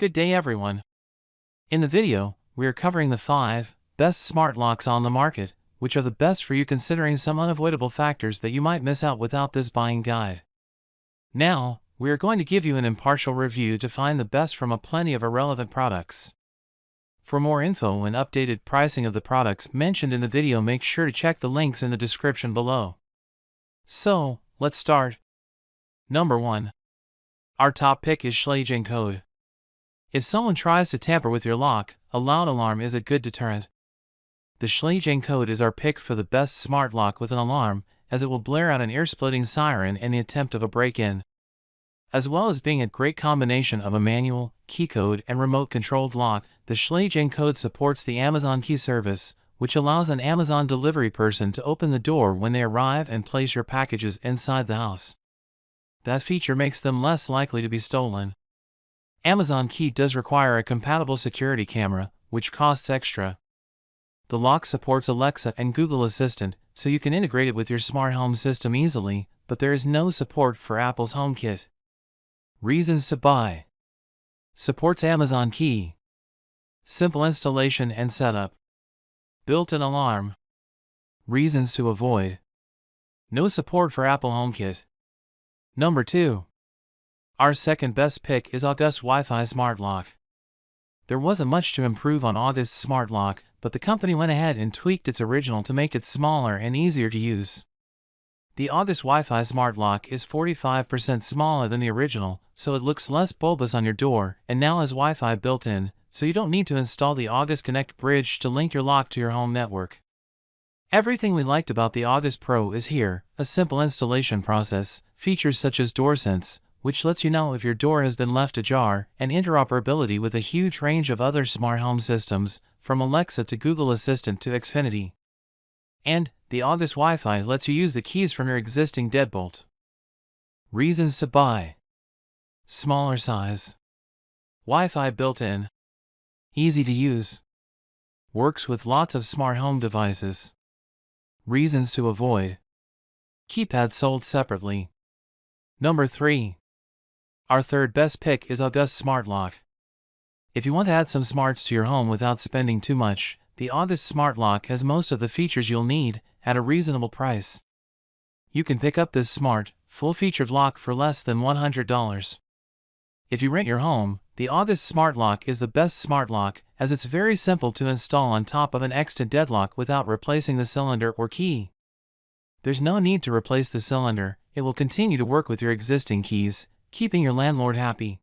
Good day everyone. In the video, we are covering the 5 best smart locks on the market, which are the best for you considering some unavoidable factors that you might miss out without this buying guide. Now, we are going to give you an impartial review to find the best from a plenty of irrelevant products. For more info and updated pricing of the products mentioned in the video, make sure to check the links in the description below. So, let's start. Number 1. Our top pick is Schlage Encode. If someone tries to tamper with your lock, a loud alarm is a good deterrent. The Schlage Encode is our pick for the best smart lock with an alarm, as it will blare out an ear-splitting siren in the attempt of a break-in. As well as being a great combination of a manual, key code, and remote-controlled lock, the Schlage Encode supports the Amazon Key service, which allows an Amazon delivery person to open the door when they arrive and place your packages inside the house. That feature makes them less likely to be stolen. Amazon Key does require a compatible security camera, which costs extra. The lock supports Alexa and Google Assistant, so you can integrate it with your smart home system easily, but there is no support for Apple's HomeKit. Reasons to buy. Supports Amazon Key. Simple installation and setup. Built-in alarm. Reasons to avoid. No support for Apple HomeKit. Number 2. Our second best pick is August WiFi Smart Lock. There wasn't much to improve on August's Smart Lock, but the company went ahead and tweaked its original to make it smaller and easier to use. The August Wi-Fi Smart Lock is 45% smaller than the original, so it looks less bulbous on your door, and now has Wi-Fi built in, so you don't need to install the August Connect bridge to link your lock to your home network. Everything we liked about the August Pro is here: a simple installation process, features such as DoorSense, which lets you know if your door has been left ajar, and interoperability with a huge range of other smart home systems, from Alexa to Google Assistant to Xfinity. And the August Wi-Fi lets you use the keys from your existing Deadbolt. Reasons to buy. Smaller size. Wi-Fi built in. Easy to use. Works with lots of smart home devices. Reasons to avoid. Keypad sold separately. Number 3. Our third best pick is August Smart Lock. If you want to add some smarts to your home without spending too much, the August Smart Lock has most of the features you'll need, at a reasonable price. You can pick up this smart, full-featured lock for less than $100. If you rent your home, the August Smart Lock is the best smart lock, as it's very simple to install on top of an extant deadlock without replacing the cylinder or key. There's no need to replace the cylinder, it will continue to work with your existing keys, keeping your landlord happy.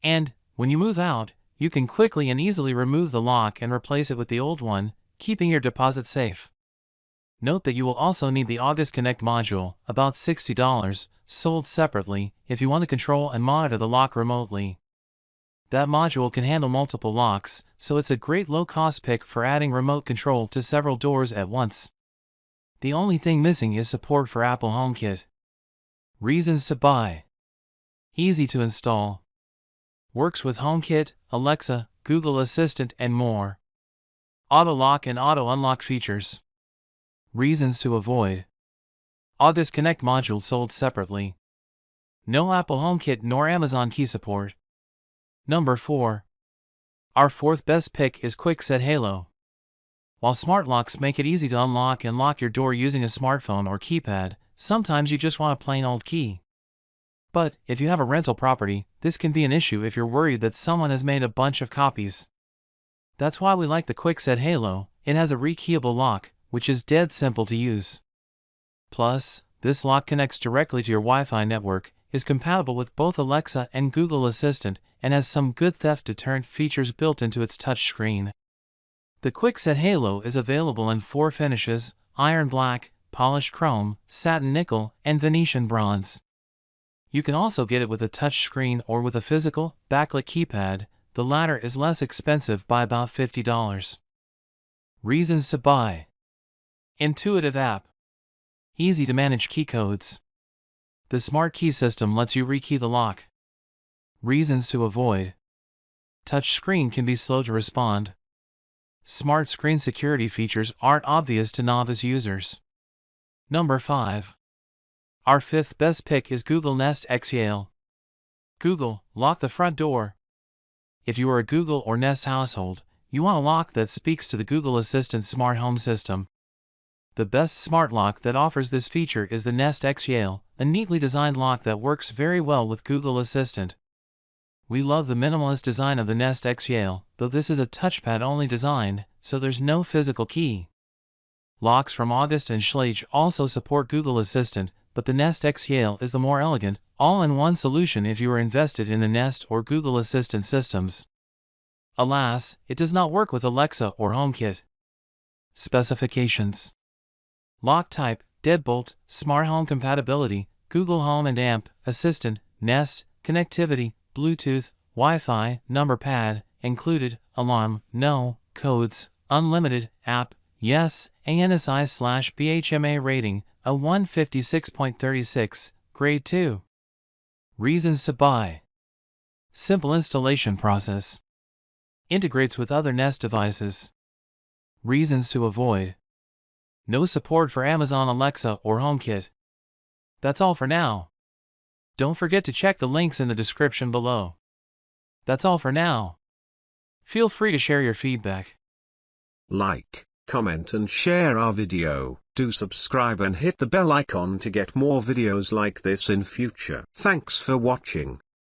And, when you move out, you can quickly and easily remove the lock and replace it with the old one, keeping your deposit safe. Note that you will also need the August Connect module, about $60, sold separately, if you want to control and monitor the lock remotely. That module can handle multiple locks, so it's a great low-cost pick for adding remote control to several doors at once. The only thing missing is support for Apple HomeKit. Reasons to buy. Easy to install. Works with HomeKit, Alexa, Google Assistant, and more. Auto lock and auto unlock features. Reasons to avoid. August Connect module sold separately. No Apple HomeKit nor Amazon Key support. Number 4. Our fourth best pick is Kwikset Halo. While smart locks make it easy to unlock and lock your door using a smartphone or keypad, sometimes you just want a plain old key. But, if you have a rental property, this can be an issue if you're worried that someone has made a bunch of copies. That's why we like the Kwikset Halo. It has a rekeyable lock, which is dead simple to use. Plus, this lock connects directly to your Wi-Fi network, is compatible with both Alexa and Google Assistant, and has some good theft deterrent features built into its touchscreen. The Kwikset Halo is available in 4 finishes: iron black, polished chrome, satin nickel, and Venetian bronze. You can also get it with a touchscreen or with a physical, backlit keypad. The latter is less expensive by about $50. Reasons to buy. Intuitive app. Easy to manage key codes. The smart key system lets you rekey the lock. Reasons to avoid. Touchscreen can be slow to respond. Smart screen security features aren't obvious to novice users. Number 5. Our fifth best pick is Google Nest X Yale. Google, lock the front door. If you are a Google or Nest household, you want a lock that speaks to the Google Assistant smart home system. The best smart lock that offers this feature is the Nest X Yale, a neatly designed lock that works very well with Google Assistant. We love the minimalist design of the Nest X Yale, though this is a touchpad-only design, so there's no physical key. Locks from August and Schlage also support Google Assistant, but the Nest X Yale is the more elegant, all-in-one solution if you are invested in the Nest or Google Assistant systems. Alas, it does not work with Alexa or HomeKit. Specifications: lock type, Deadbolt, smart home compatibility, Google Home and AMP, Assistant, Nest, connectivity, Bluetooth, Wi-Fi, number pad, included, alarm, no, codes, unlimited, app, yes, ANSI/BHMA rating, a 156.36, grade 2. Reasons to buy: simple installation process. Integrates with other Nest devices. Reasons to avoid: no support for Amazon Alexa or HomeKit. That's all for now. Don't forget to check the links in the description below. That's all for now. Feel free to share your feedback. Like, comment and share our video. Do subscribe and hit the bell icon to get more videos like this in future. Thanks for watching.